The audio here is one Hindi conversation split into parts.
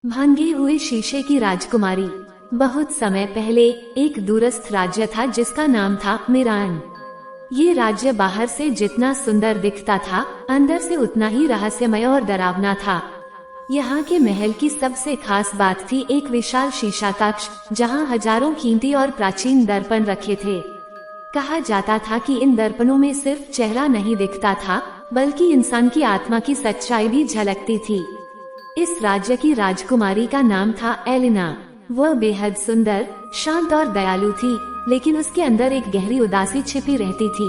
भांगे हुए शीशे की राजकुमारी। बहुत समय पहले एक दूरस्थ राज्य था जिसका नाम था मीरान। ये राज्य बाहर से जितना सुंदर दिखता था, अंदर से उतना ही रहस्यमय और डरावना था। यहाँ के महल की सबसे खास बात थी एक विशाल शीशा कक्ष, जहाँ हजारों कीमती और प्राचीन दर्पण रखे थे। कहा जाता था कि इन दर्पणों में सिर्फ चेहरा नहीं दिखता था, बल्कि इंसान की आत्मा की सच्चाई भी झलकती थी। इस राज्य की राजकुमारी का नाम था एलिना। वह बेहद सुंदर, शांत और दयालु थी, लेकिन उसके अंदर एक गहरी उदासी छिपी रहती थी।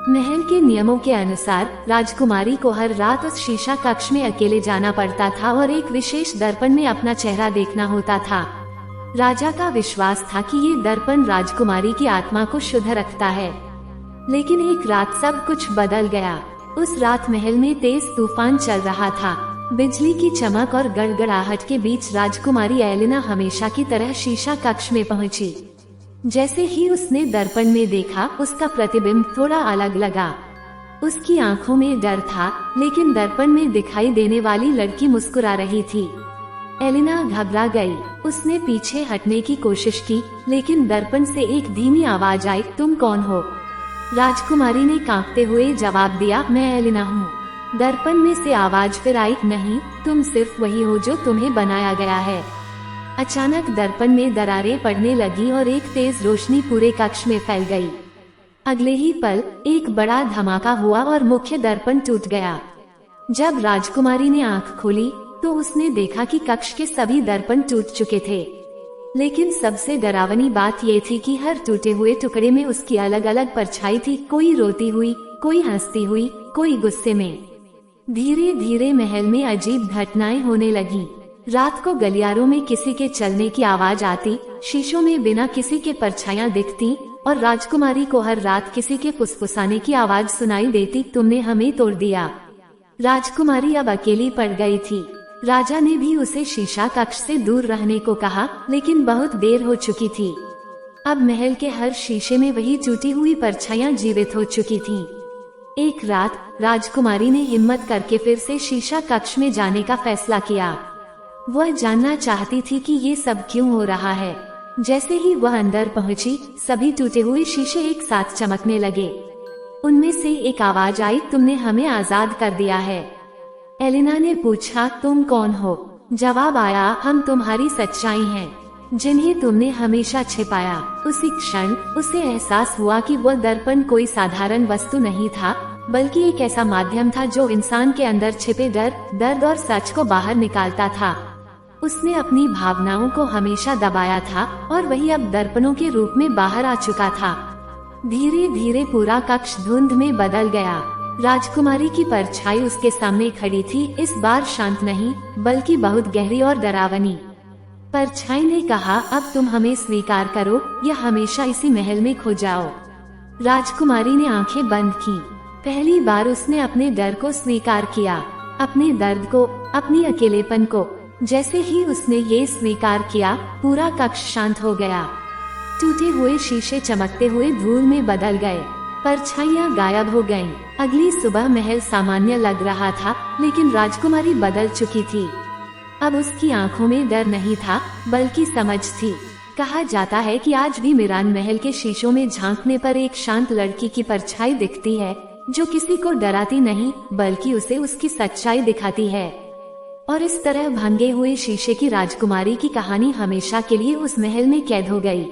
महल के नियमों के अनुसार राजकुमारी को हर रात उस शीशा कक्ष में अकेले जाना पड़ता था और एक विशेष दर्पण में अपना चेहरा देखना होता था। राजा का विश्वास था कि ये दर्पण राजकुमारी की आत्मा को शुद्ध रखता है। लेकिन एक रात सब कुछ बदल गया। उस रात महल में तेज तूफान चल रहा था। बिजली की चमक और गड़गड़ाहट के बीच राजकुमारी एलिना हमेशा की तरह शीशा कक्ष में पहुंची। जैसे ही उसने दर्पण में देखा, उसका प्रतिबिंब थोड़ा अलग लगा। उसकी आंखों में डर था, लेकिन दर्पण में दिखाई देने वाली लड़की मुस्कुरा रही थी। एलिना घबरा गई। उसने पीछे हटने की कोशिश की, लेकिन दर्पण से एक धीमी आवाज आई, तुम कौन हो? राजकुमारी ने कांपते हुए जवाब दिया, मैं एलिना हूँ। दर्पण में से आवाज फिर आई, नहीं, तुम सिर्फ वही हो जो तुम्हें बनाया गया है। अचानक दर्पण में दरारें पड़ने लगी और एक तेज रोशनी पूरे कक्ष में फैल गई। अगले ही पल एक बड़ा धमाका हुआ और मुख्य दर्पण टूट गया। जब राजकुमारी ने आंख खोली तो उसने देखा कि कक्ष के सभी दर्पण टूट चुके थे। लेकिन सबसे डरावनी बात ये थी कि हर टूटे हुए टुकड़े में उसकी अलग अलग परछाई थी। कोई रोती हुई, कोई हंसती हुई, कोई गुस्से में। धीरे धीरे महल में अजीब घटनाएं होने लगी। रात को गलियारों में किसी के चलने की आवाज आती, शीशों में बिना किसी के परछाइयां दिखती और राजकुमारी को हर रात किसी के फुसफुसाने की आवाज सुनाई देती, तुमने हमें तोड़ दिया। राजकुमारी अब अकेली पड़ गई थी। राजा ने भी उसे शीशा कक्ष से दूर रहने को कहा, लेकिन बहुत देर हो चुकी थी। अब महल के हर शीशे में वही टूटी हुई परछाइयां जीवित हो चुकी थीं। एक रात राजकुमारी ने हिम्मत करके फिर से शीशा कक्ष में जाने का फैसला किया। वह जानना चाहती थी कि ये सब क्यों हो रहा है। जैसे ही वह अंदर पहुंची, सभी टूटे हुए शीशे एक साथ चमकने लगे। उनमें से एक आवाज आई, तुमने हमें आजाद कर दिया है। एलिना ने पूछा, तुम कौन हो? जवाब आया, हम तुम्हारी सच्चाई हैं, जिन्हें तुमने हमेशा छिपाया। उसी क्षण उसे एहसास हुआ कि वह दर्पण कोई साधारण वस्तु नहीं था, बल्कि एक ऐसा माध्यम था जो इंसान के अंदर छिपे डर, दर्द और सच को बाहर निकालता था। उसने अपनी भावनाओं को हमेशा दबाया था और वही अब दर्पणों के रूप में बाहर आ चुका था। धीरे धीरे पूरा कक्ष धुंध में बदल गया। राजकुमारी की परछाई उसके सामने खड़ी थी, इस बार शांत नहीं, बल्कि बहुत गहरी और डरावनी। परछाई ने कहा, अब तुम हमें स्वीकार करो या हमेशा इसी महल में खो जाओ। राजकुमारी ने आंखें बंद की। पहली बार उसने अपने डर को स्वीकार किया, अपने दर्द को, अपनी अकेलेपन को। जैसे ही उसने ये स्वीकार किया, पूरा कक्ष शांत हो गया। टूटे हुए शीशे चमकते हुए धूल में बदल गए, परछाइयां गायब हो गईं। अगली सुबह महल सामान्य लग रहा था, लेकिन राजकुमारी बदल चुकी थी। अब उसकी आंखों में डर नहीं था, बल्कि समझ थी। कहा जाता है कि आज भी मीरान महल के शीशों में झांकने पर एक शांत लड़की की परछाई दिखती है, जो किसी को डराती नहीं, बल्कि उसे उसकी सच्चाई दिखाती है। और इस तरह भांगे हुए शीशे की राजकुमारी की कहानी हमेशा के लिए उस महल में कैद हो गई।